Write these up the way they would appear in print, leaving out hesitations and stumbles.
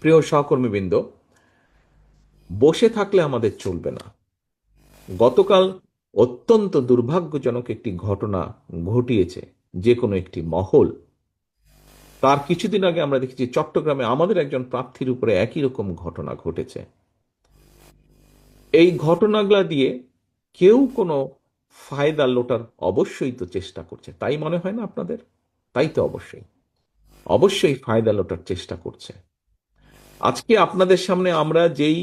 প্রিয় সহকর্মীবৃন্দ, বসে থাকলে আমাদের চলবে না। গতকাল অত্যন্ত দুর্ভাগ্যজনক একটি ঘটনা ঘটিয়েছে যে কোনো একটি মহল। তার কিছুদিন আগে আমরা দেখেছি চট্টগ্রামে আমাদের একজন প্রার্থীর উপরে একই রকম ঘটনা ঘটেছে। এই ঘটনাগুলা দিয়ে কেউ কোনো ফায়দা লোটার অবশ্যই তো চেষ্টা করছে, তাই মনে হয় না আপনাদের? তাই তো অবশ্যই অবশ্যই ফায়দা লোটার চেষ্টা করছে। আজকে আপনাদের সামনে আমরা যেই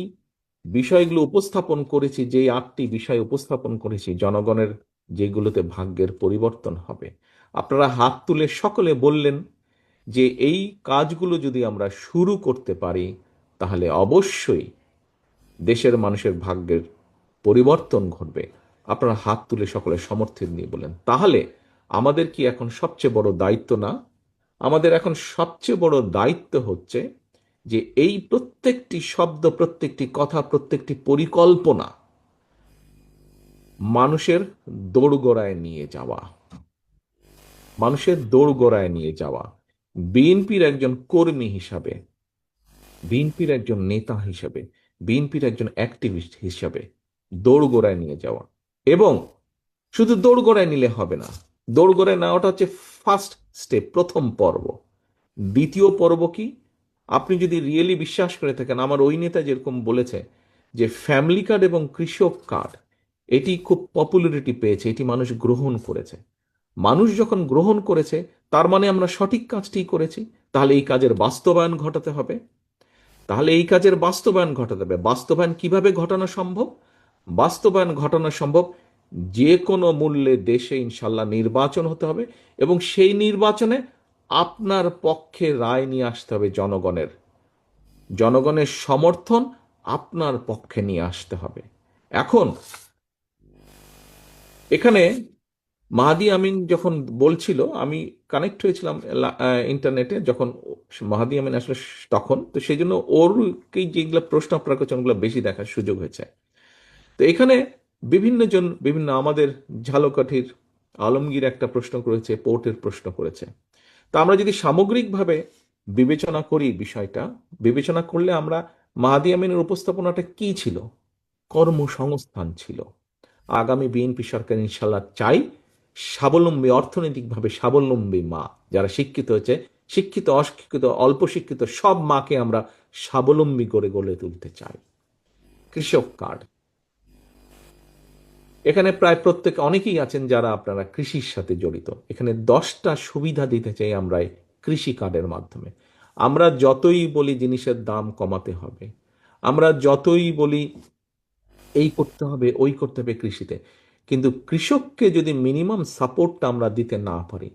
বিষয়গুলো উপস্থাপন করেছি, যেই 8টি বিষয় উপস্থাপন করেছি, জনগণের যেগুলোতে ভাগ্যের পরিবর্তন হবে, আপনারা হাত তুলে সকলে বললেন যে এই কাজগুলো যদি আমরা শুরু করতে পারি তাহলে অবশ্যই দেশের মানুষের ভাগ্যের পরিবর্তন ঘটবে। আপনারা হাত তুলে সকলে সমর্থন দিয়ে বলেন, তাহলে আমাদের কি এখন সবচেয়ে বড় দায়িত্ব না? আমাদের এখন সবচেয়ে বড় দায়িত্ব হচ্ছে যে এই প্রত্যেকটি শব্দ, প্রত্যেকটি কথা, প্রত্যেকটি পরিকল্পনা মানুষের দোরগোড়ায় নিয়ে যাওয়া, মানুষের দোরগোড়ায় নিয়ে যাওয়া। বিএনপির একজন কর্মী হিসাবে, বিএনপির একজন নেতা হিসাবে, বিএনপির একজন অ্যাক্টিভিস্ট হিসাবে দোরগোড়ায় নিয়ে যাওয়া। এবং শুধু দোরগোড়ায় নিলে হবে না, দোরগোড়ায় নেওয়াটা হচ্ছে ফার্স্ট স্টেপ, প্রথম পর্ব। দ্বিতীয় পর্ব কি? আপনি যদি রিয়েলি বিশ্বাস করে থাকেন, আমার ওই নেতা যেরকম বলেছে যে ফ্যামিলি কার্ড এবং কৃষক কার্ড এটি খুব পপুলারিটি পেয়েছে, এটি মানুষ গ্রহণ করেছে। মানুষ যখন গ্রহণ করেছে তার মানে আমরা সঠিক কাজটি করেছি। তাহলে এই কাজের বাস্তবায়ন ঘটাতে হবে। তাহলে এই কাজের বাস্তবায়ন ঘটাতে হবে। বাস্তবায়ন কিভাবে ঘটানো সম্ভব? বাস্তবায়ন ঘটানো সম্ভব যে কোনো মূল্যে দেশে ইনশাল্লাহ নির্বাচন হতে হবে, এবং সেই নির্বাচনে আপনার পক্ষে রায় নিয়ে আসতে হবে। জনগণের জনগণের সমর্থন আপনার পক্ষে নিয়ে আসতে হবে। এখন এখানে মাহাদি আমিন যখন বলছিল, আমি কানেক্ট হয়েছিলাম ইন্টারনেটে যখন মাহাদি আমিন আসলে, তখন তো সেই জন্য ওরকেই যেগুলো প্রশ্ন আপনার কাছে ওগুলো বেশি দেখার সুযোগ হয়েছে। তো এখানে বিভিন্ন জন বিভিন্ন, আমাদের ঝালকাঠির আলমগীর একটা প্রশ্ন করেছে, পোর্টের প্রশ্ন করেছে। তা আমরা যদি সামগ্রিকভাবে বিবেচনা করি, বিষয়টা বিবেচনা করলে আমরা মাহাদি আমিনের উপস্থাপনাটা কি ছিল? কর্মসংস্থান ছিল। আগামী বিএনপি সরকার ইনশাল্লাহ চাই স্বাবলম্বী, অর্থনৈতিকভাবে স্বাবলম্বী মা যারা শিক্ষিত হয়েছে, শিক্ষিত অশিক্ষিত অল্প শিক্ষিত সব মাকে আমরা স্বাবলম্বী করে গড়ে তুলতে চাই। কৃষক কার্ড, এখানে প্রায় প্রত্যেক অনেকেই আছেন যারা আপনারা কৃষির সাথে জড়িত। এখানে 10টা সুবিধা দিতে চাই আমরা এই কৃষি কার্ডের মাধ্যমে। আমরা যতই বলি জিনিসের দাম কমাতে হবে, আমরা যতই বলি এই করতে হবে ওই করতে হবে কৃষিতে, কিন্তু কৃষককে যদি মিনিমাম সাপোর্টটা আমরা দিতে না পারি,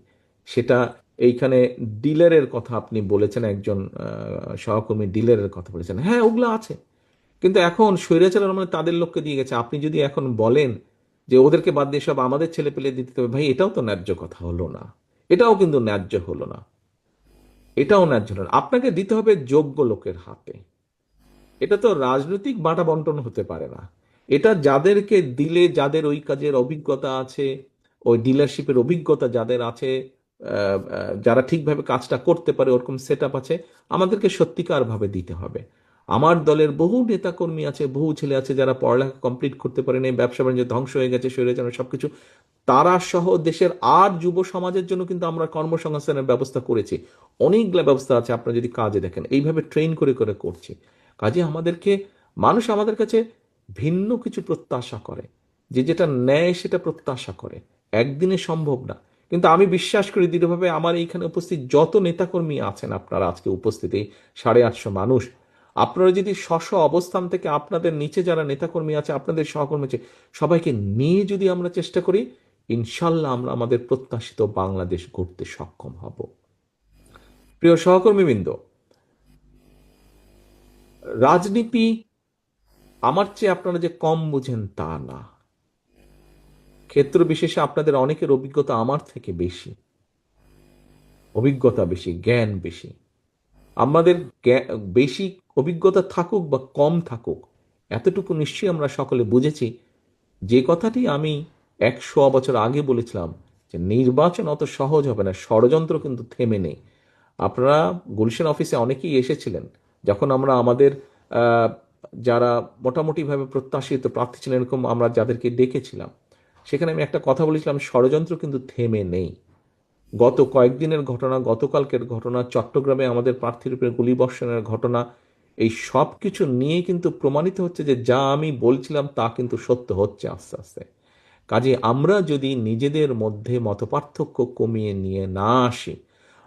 সেটা এইখানে ডিলারের কথা আপনি বলেছেন, একজন সহকর্মী ডিলারের কথা বলেছেন, হ্যাঁ ওগুলো আছে। কিন্তু এখন স্বৈরাচার মানে তাদের লোককে দিয়ে গেছে। আপনি যদি এখন বলেন যে ওদেরকে বাদ দিয়ে সব আমাদের ছেলে পেলে দিতে হবে, ভাই এটাও তো ন্যায্য কথা হলো না। এটাও কিন্তু ন্যায্য হলো না। এটাও ন্যায্য হলো না। আপনাকে দিতে হবে যোগ্য লোকের হাতে। এটা তো রাজনৈতিক বাঁটা বন্টন হতে পারে না। এটা যাদেরকে দিলে, যাদের ওই কাজের অভিজ্ঞতা আছে, ওই ডিলারশিপের অভিজ্ঞতা যাদের আছে, যারা ঠিকভাবে কাজটা করতে পারে, ওরকম সেট আপ আছে, আমাদেরকে সত্যিকার ভাবে দিতে হবে। আমার দলের বহু নেতাকর্মী আছে, বহু ছেলে আছে যারা পড়ালেখা কমপ্লিট করতে পারেনি, ব্যবসা বাণিজ্য ধ্বংস হয়ে গেছে, স্বৈরাচার সবকিছু, তারা সহ দেশের আর যুব সমাজের জন্য কিন্তু আমরা কর্মসংস্থানের ব্যবস্থা করেছি। অনেকগুলো ব্যবস্থা আছে, আপনারা যদি কাজে দেখেন, এইভাবে ট্রেন করে করে করছি। কাজে আমাদেরকে, মানুষ আমাদের কাছে ভিন্ন কিছু প্রত্যাশা করে, যে যেটা ন্যায় সেটা প্রত্যাশা করে। একদিনে সম্ভব না, কিন্তু আমি বিশ্বাস করি দৃঢ়ভাবে, আমার এইখানে উপস্থিত যত নেতাকর্মী আছেন, আপনারা আজকে উপস্থিতি 850 মানুষ, আপনারা যদি স্ব অবস্থান থেকে আপনাদের নিচে যারা নেতাকর্মী আছে, আপনাদের সহকর্মী আছে, সবাইকে নিয়ে যদি আমরা চেষ্টা করি, ইনশাল্লাহ আমরা আমাদের প্রত্যাশিত বাংলাদেশ গড়তে সক্ষম হব। প্রিয় সহকর্মীবৃন্দ, রাজনীতি আমার চেয়ে আপনারা যে কম বুঝেন তা না। ক্ষেত্র বিশেষে আপনাদের অনেকের অভিজ্ঞতা আমার থেকে বেশি, অভিজ্ঞতা বেশি, জ্ঞান বেশি। আমাদের বেশি অভিজ্ঞতা থাকুক বা কম থাকুক, এতটুকু নিশ্চয়ই আমরা সকলে বুঝেছি, যে কথাটি আমি 100 বছর আগে বলেছিলাম, যে নির্বাচন অত সহজ হবে না, ষড়যন্ত্র কিন্তু থেমে নেই। আপনারা গুলশান অফিসে অনেকেই এসেছিলেন, যখন আমরা আমাদের আহ, যারা মোটামুটিভাবে প্রত্যাশিত প্রার্থী ছিলেন এরকম আমরা যাদেরকে ডেকেছিলাম, সেখানে আমি একটা কথা বলেছিলাম, ষড়যন্ত্র কিন্তু থেমে নেই। গত কয়েকদিনের ঘটনা, গতকালকের ঘটনা, চট্টগ্রামে আমাদের প্রার্থীর উপরে গুলিবর্ষণের ঘটনা, এই সব কিছু নিয়ে কিন্তু প্রমাণিত হচ্ছে যে যা আমি বলছিলাম তা কিন্তু সত্য হচ্ছে আস্তে আস্তে। কাজে আমরা যদি নিজেদের মধ্যে মতপার্থক্য কমিয়ে নিয়ে না আসি,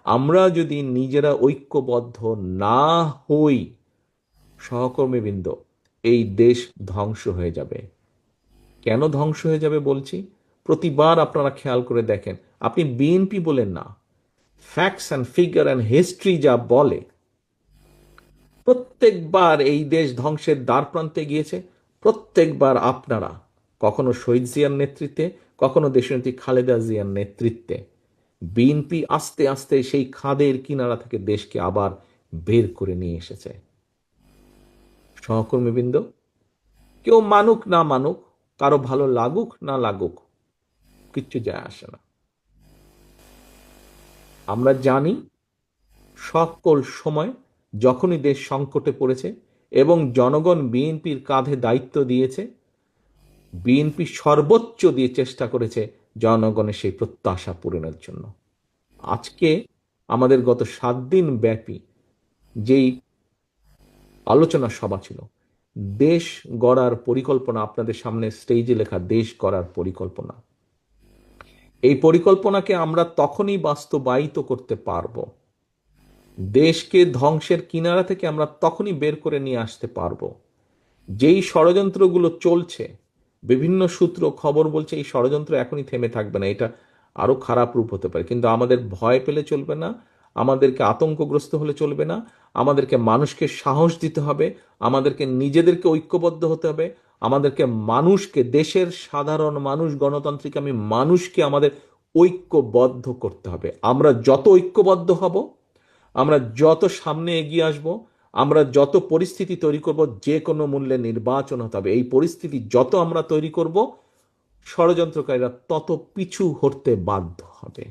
আমরা যদি নিজেরা ঐক্যবদ্ধ না হই, সহকর্মীবৃন্দ, এই দেশ ধ্বংস হয়ে যাবে। কেন ধ্বংস হয়ে যাবে বলছি? প্রতিবার আপনারা খেয়াল করে দেখেন, আপনি বিএনপি বলেন না, facts and figure and history যা বলে, প্রত্যেকবার এই দেশ ধ্বংসের দ্বার প্রান্তে গিয়েছে। প্রত্যেকবার আপনারা, কখনো শহীদ জিয়ার নেতৃত্বে, কখনো দেশনেত্রী খালেদা জিয়ার নেতৃত্বে, বিএনপি আস্তে আস্তে সেই খাদের কিনারা থেকে দেশকে আবার বের করে নিয়ে এসেছে। সহকর্মীবৃন্দ, কেউ মানুক না মানুক, কারো ভালো লাগুক না লাগুক, কিচ্ছু যায় আসে না। আমরা জানি সকল সময় যখনই দেশ সংকটে পড়েছে এবং জনগণ বিএনপির কাঁধে দায়িত্ব দিয়েছে, বিএনপি সর্বোচ্চ দিয়ে চেষ্টা করেছে জনগণের সেই প্রত্যাশা পূরণের জন্য। আজকে আমাদের গত 7 দিন ব্যাপী যেই আলোচনা সভা ছিল, দেশ গড়ার পরিকল্পনা, আপনাদের সামনে স্টেজে লেখা দেশ গড়ার পরিকল্পনা, এই পরিকল্পনাকে আমরা তখনই বাস্তবায়িত করতে পারবো, দেশকে ধ্বংসের কিনারা থেকে আমরা তখনই বের করে নিয়ে আসতে পারবো, যেই ষড়যন্ত্রগুলো চলছে, বিভিন্ন সূত্র খবর বলছে এই ষড়যন্ত্র এখনই থেমে থাকবে না, এটা আরো খারাপ রূপ হতে পারে। কিন্তু আমাদের ভয় পেলে চলবে না, আমাদেরকে আতঙ্কগ্রস্ত হলে চলবে না, আমাদেরকে মানুষকে সাহস দিতে হবে, আমাদেরকে নিজেদেরকে ঐক্যবদ্ধ হতে হবে, আমাদেরকে মানুষকে, দেশের সাধারণ মানুষ, গণতান্ত্রিক আমি মানুষকে আমাদের ঐক্যবদ্ধ করতে হবে। আমরা যত ঐক্যবদ্ধ হব, আমরা যত সামনে এগিয়ে আসব, আমরা যত পরিস্থিতি তৈরি করব, যে কোনো মূল্যে নির্বাচন হতে হবে, এই পরিস্থিতি যত আমরা তৈরি করব, ষড়যন্ত্রকারীরা তত পিছু হটতে বাধ্য হবে।